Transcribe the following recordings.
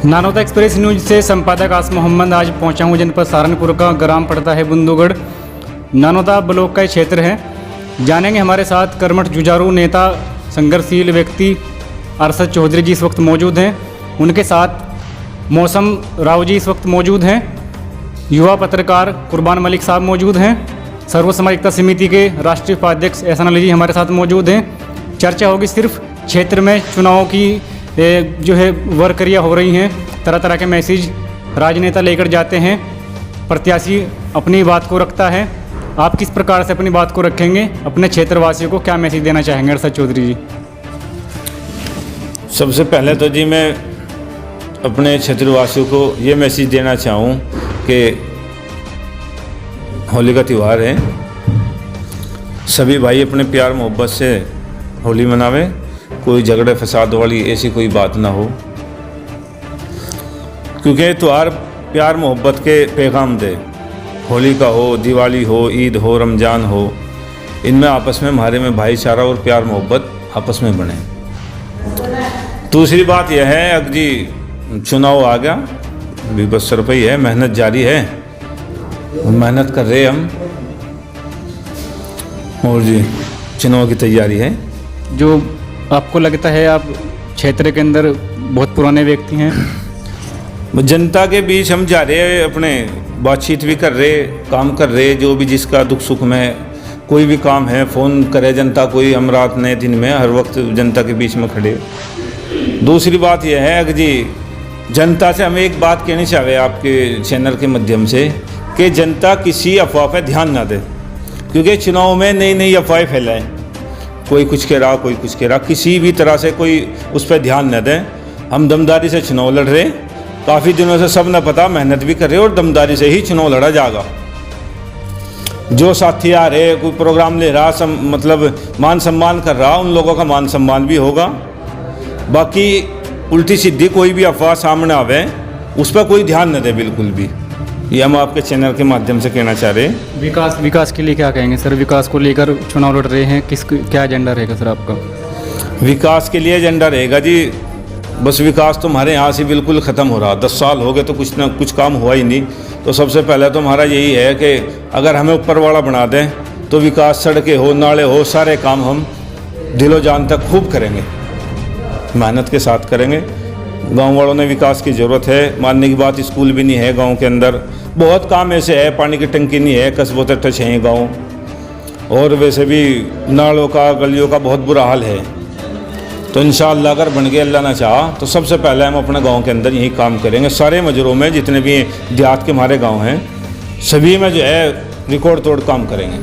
Nanauta express news से संपादक आस मोहम्मद आज पहुंचा हूं जनपद सहारनपुर का ग्राम पड़ता है बुंदूगढ़। नानौता ब्लॉक का ये क्षेत्र है। जानेंगे हमारे साथ कर्मठ जुझारू नेता संघर्षशील व्यक्ति अरशद चौधरी जी इस वक्त मौजूद हैं। उनके साथ मौसम राव जी इस वक्त मौजूद हैं। युवा पत्रकार कुर्बान मलिक साहब मौजूद हैं। सर्व समाज एकता समिति के राष्ट्रीय उपाध्यक्ष एहसान अली जी हमारे साथ मौजूद हैं। चर्चा होगी सिर्फ क्षेत्र में चुनाव की जो है वर्करियाँ हो रही हैं। तरह तरह के मैसेज राजनेता लेकर जाते हैं, प्रत्याशी अपनी बात को रखता है। आप किस प्रकार से अपनी बात को रखेंगे, अपने क्षेत्रवासियों को क्या मैसेज देना चाहेंगे अरशद चौधरी जी? सबसे पहले तो जी मैं अपने क्षेत्रवासियों को ये मैसेज देना चाहूँ कि होली का त्यौहार है, सभी भाई अपने प्यार मोहब्बत से होली मनावे, कोई झगड़े फसाद वाली ऐसी कोई बात ना हो, क्योंकि त्यौहार प्यार मोहब्बत के पैगाम दे। होली का हो, दिवाली हो, ईद हो, रमज़ान हो, इनमें आपस में हमारे में भाईचारा और प्यार मोहब्बत आपस में बने। दूसरी बात यह है, अब जी चुनाव आ गया, अभी बस रुपये है, मेहनत जारी है, मेहनत कर रहे हम और जी चुनाव की तैयारी है। जो आपको लगता है आप क्षेत्र के अंदर बहुत पुराने व्यक्ति हैं, जनता के बीच हम जा रहे हैं, अपने बातचीत भी कर रहे, काम कर रहे, जो भी जिसका दुख सुख में कोई भी काम है फ़ोन करे जनता, कोई हम रात ने दिन में हर वक्त जनता के बीच में खड़े। दूसरी बात यह है कि जी जनता से हमें एक बात कहनी चाहिए आपके चैनल के माध्यम से कि जनता किसी अफवाह पर ध्यान ना दे, क्योंकि चुनाव में नई नई अफवाहें फैलाएं, कोई कुछ कह रहा, कोई कुछ कह रहा, किसी भी तरह से कोई उस पर ध्यान न दें। हम दमदारी से चुनाव लड़ रहे, काफ़ी दिनों से सब न पता मेहनत भी कर रहे और दमदारी से ही चुनाव लड़ा जाएगा। जो साथी आ रहे, कोई प्रोग्राम ले रहा, मतलब मान सम्मान कर रहा, उन लोगों का मान सम्मान भी होगा। बाकी उल्टी सीधी कोई भी अफवाह सामने आवे उस पर कोई ध्यान न दे बिल्कुल भी। ये हम आपके चैनल के माध्यम से कहना चाह रहे हैं। विकास के लिए क्या कहेंगे सर? विकास को लेकर चुनाव लड़ रहे हैं, क्या एजेंडा रहेगा सर आपका? विकास के लिए एजेंडा रहेगा जी, बस विकास तो हमारे यहाँ से बिल्कुल ख़त्म हो रहा, 10 साल हो गए तो कुछ ना कुछ काम हुआ ही नहीं। तो सबसे पहले तो हमारा यही है कि अगर हमें ऊपर वाला बना दें तो विकास, सड़कें हो, नाले हो, सारे काम हम दिलो जान तक खूब करेंगे, मेहनत के साथ करेंगे। गांव वालों ने विकास की ज़रूरत है, मानने की बात स्कूल भी नहीं है गांव के अंदर, बहुत काम ऐसे है, पानी की टंकी नहीं है, कस्बों तक टच है गांव, और वैसे भी नालों का, गलियों का बहुत बुरा हाल है। तो इंशाअल्लाह अगर बन गए अल्लाह ना चाहा तो सबसे पहले हम अपने गांव के अंदर यही काम करेंगे। सारे मजरों में जितने भी देहात के हमारे गाँव हैं सभी में जो है रिकॉर्ड तोड़ काम करेंगे।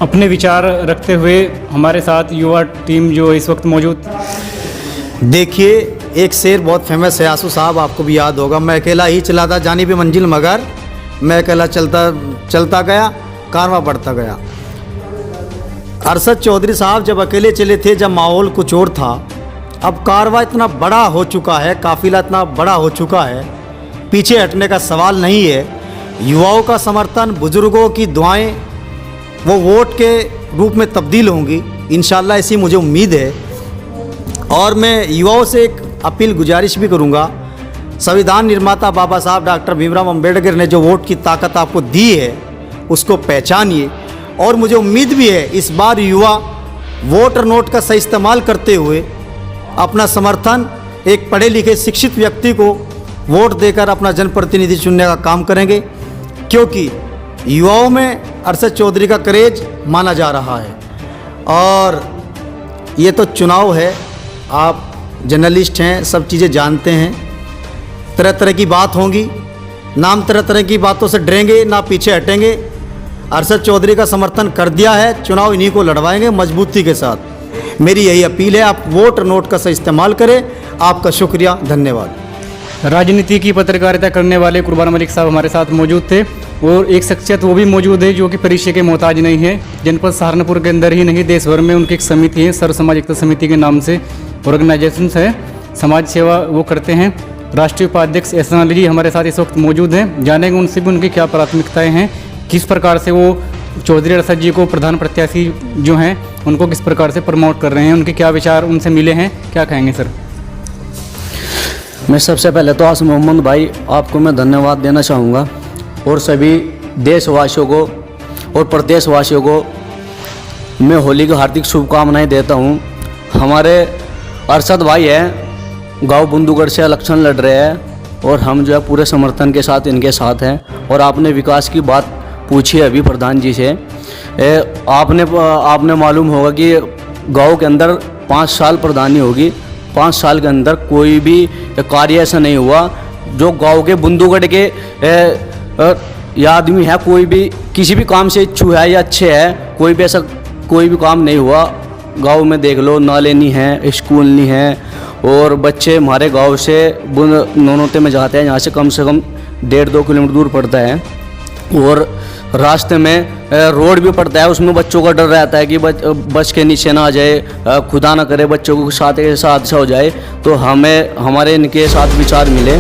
अपने विचार रखते हुए हमारे साथ युवा टीम जो इस वक्त मौजूद। देखिए, एक शेर बहुत फेमस है, आंसू साहब आपको भी याद होगा, मैं अकेला ही चला था जानी भी मंजिल मगर मैं अकेला चलता गया कारवां बढ़ता गया। अरशद चौधरी साहब जब अकेले चले थे, जब माहौल कुछ और था, अब कारवां इतना बड़ा हो चुका है, काफिला इतना बड़ा हो चुका है, पीछे हटने का सवाल नहीं है। युवाओं का समर्थन, बुजुर्गों की दुआएं वो वोट के रूप में तब्दील होंगी इंशाअल्लाह, ऐसी मुझे उम्मीद है। और मैं युवाओं से एक अपील गुजारिश भी करूंगा, संविधान निर्माता बाबा साहब डॉक्टर भीमराव अंबेडकर ने जो वोट की ताकत आपको दी है उसको पहचानिए। और मुझे उम्मीद भी है इस बार युवा वोट और नोट का सही इस्तेमाल करते हुए अपना समर्थन एक पढ़े लिखे शिक्षित व्यक्ति को वोट देकर अपना जनप्रतिनिधि चुनने का काम करेंगे, क्योंकि युवाओं में अरशद चौधरी का क्रेज माना जा रहा है। और ये तो चुनाव है, आप जर्नलिस्ट हैं, सब चीज़ें जानते हैं, तरह तरह की बात होंगी, नाम तरह तरह की बातों से डरेंगे ना पीछे हटेंगे। अरशद चौधरी का समर्थन कर दिया है, चुनाव इन्हीं को लड़वाएंगे मजबूती के साथ। मेरी यही अपील है, आप वोट और नोट का सही इस्तेमाल करें। आपका शुक्रिया, धन्यवाद। राजनीति की पत्रकारिता करने वाले कुर्बान मलिक साहब हमारे साथ मौजूद थे, और एक शख्सियत वो भी मौजूद है जो कि परिचय के मोहताज नहीं है। जनपद सहारनपुर के अंदर ही नहीं, देश भर में उनकी एक समिति है, सर्व समाज एकता समिति के नाम से ऑर्गेनाइजेशन है, समाज सेवा वो करते हैं। राष्ट्रीय उपाध्यक्ष एहसान अली जी हमारे साथ इस वक्त मौजूद हैं। जानेंगे उनसे भी उनकी क्या प्राथमिकताएं हैं, किस प्रकार से वो चौधरी अरशद जी को प्रधान प्रत्याशी जो हैं उनको किस प्रकार से प्रमोट कर रहे हैं, उनके क्या विचार उनसे मिले हैं, क्या कहेंगे सर? मैं सबसे पहले तो आसिम मोहम्मद भाई आपको मैं धन्यवाद देना चाहूँगा और सभी देशवासियों को और प्रदेशवासियों को मैं होली की हार्दिक शुभकामनाएं देता हूँ। हमारे अरशद भाई हैं, गांव बुंदूगढ़ से इलेक्शन लड़ रहे हैं और हम जो है पूरे समर्थन के साथ इनके साथ हैं। और आपने विकास की बात पूछी है अभी प्रधान जी से, आपने मालूम होगा कि गांव के अंदर 5 साल प्रधानी होगी, 5 साल के अंदर कोई भी कार्य ऐसा नहीं हुआ जो गांव के बुंदूगढ़ के या आदमी है कोई भी किसी भी काम से इच्छुक है या अच्छे है, कोई भी ऐसा कोई भी काम नहीं हुआ। गांव में देख लो, नाले नहीं हैं, स्कूल नहीं हैं और बच्चे हमारे गांव से नौनोते में जाते हैं, यहाँ से कम 1.5-2 किलोमीटर दूर पड़ता है और रास्ते में रोड भी पड़ता है, उसमें बच्चों का डर रहता है कि बस के नीचे ना आ जाए, खुदा ना करे बच्चों को साथ ऐसा हादसा हो जाए। तो हमारे इनके साथ विचार मिले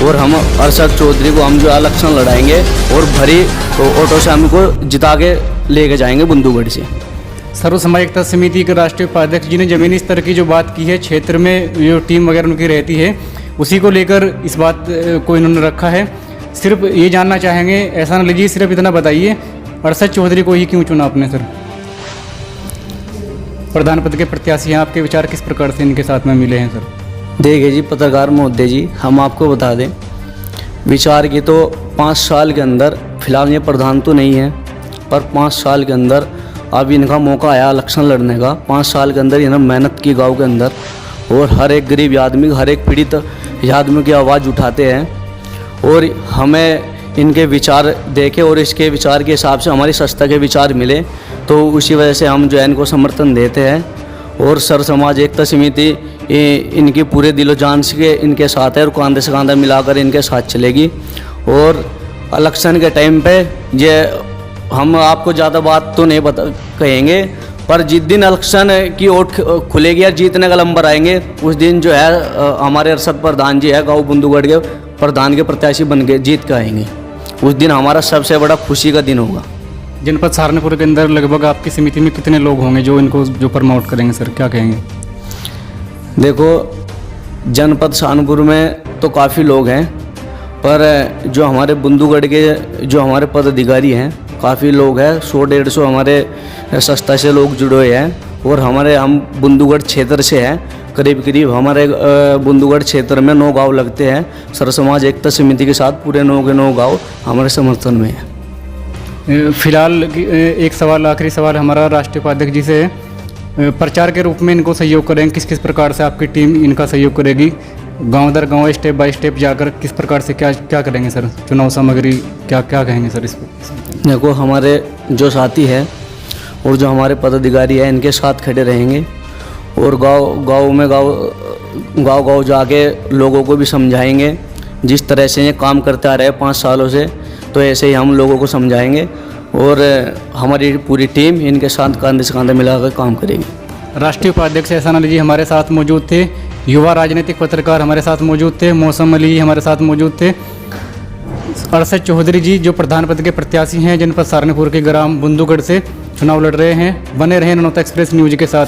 और हम अरशद चौधरी को हम जो इलेक्शन लड़ाएंगे और भरी ऑटो से हमको जिता के लेके जाएंगे बुंदूगढ़ से। सर्व समाज एकता समिति के राष्ट्रीय उपाध्यक्ष जी ने ज़मीनी स्तर की जो बात की है, क्षेत्र में जो टीम वगैरह उनकी रहती है उसी को लेकर इस बात को इन्होंने रखा है। सिर्फ ये जानना चाहेंगे, ऐसा ना लीजिए, सिर्फ इतना बताइए अरशद चौधरी को ही क्यों चुना आपने सर? प्रधान पद के प्रत्याशी हैं, आपके विचार किस प्रकार से इनके साथ में मिले हैं सर? देखिए जी पत्रकार महोदय जी, हम आपको बता दें विचार की तो 5 साल के अंदर फिलहाल ये प्रधान तो नहीं है, पर 5 साल के अंदर अब इनका मौका आया इलेक्शन लड़ने का। 5 साल के अंदर इन्होंने मेहनत की गांव के अंदर और हर एक गरीब आदमी, हर एक पीड़ित आदमी की आवाज़ उठाते हैं और हमें इनके विचार देखे और इसके विचार के हिसाब से हमारी संस्था के विचार मिले तो उसी वजह से हम जो है इनको समर्थन देते हैं। और सर्व समाज एकता समिति इनकी पूरे दिलो जान से इनके साथ है और कांधे से कांधा मिलाकर इनके साथ चलेगी। और इलेक्शन के टाइम पे ये हम आपको ज़्यादा बात तो नहीं कहेंगे, पर जिस दिन इलेक्शन की ओट खुलेगी या जीतने का नंबर आएंगे उस दिन जो है हमारे अरशद प्रधान जी है गाँव बुंदूगढ़ के प्रधान के प्रत्याशी बन के जीत के आएंगे। उस दिन हमारा सबसे बड़ा खुशी का दिन होगा। जनपद सहारनपुर के अंदर लगभग आपकी समिति में कितने लोग होंगे जो इनको जो प्रमोट करेंगे सर, क्या कहेंगे? देखो जनपद सहारनपुर में तो काफ़ी लोग हैं, पर जो हमारे बुंदूगढ़ के जो हमारे पदाधिकारी हैं काफ़ी लोग हैं, 100-150 हमारे संस्था से लोग जुड़े हुए हैं और हम बुंदूगढ़ क्षेत्र से हैं। करीब हमारे बुंदूगढ़ क्षेत्र में 9 गांव लगते हैं। सर्व समाज एकता समिति के साथ पूरे 9 के 9 गांव हमारे समर्थन में हैं। फिलहाल एक सवाल, आखिरी सवाल हमारा राष्ट्रीय उपाध्यक्ष जी से है, प्रचार के रूप में इनको सहयोग करेंगे, किस किस प्रकार से आपकी टीम इनका सहयोग करेगी? गांव दर गांव स्टेप बाय स्टेप जाकर किस प्रकार से क्या करेंगे सर? चुनाव सामग्री क्या कहेंगे सर इस पर? देखो हमारे जो साथी हैं और जो हमारे पदाधिकारी हैं इनके साथ खड़े रहेंगे और गांव जाके लोगों को भी समझाएंगे। जिस तरह से ये काम करते आ रहे हैं 5 सालों से, तो ऐसे ही हम लोगों को समझाएंगे और हमारी पूरी टीम इनके साथ कांधे से कांधा मिलाकर काम करेगी। राष्ट्रीय उपाध्यक्ष एहसान अली जी हमारे साथ मौजूद थे, युवा राजनीतिक पत्रकार हमारे साथ मौजूद थे, मौसम अली जी हमारे साथ मौजूद थे, अरशद चौधरी जी जो प्रधान पद के प्रत्याशी हैं जनपद सहारनपुर के ग्राम बुंदूगढ़ से चुनाव लड़ रहे हैं। बने रहें नौनोता एक्सप्रेस न्यूज के साथ।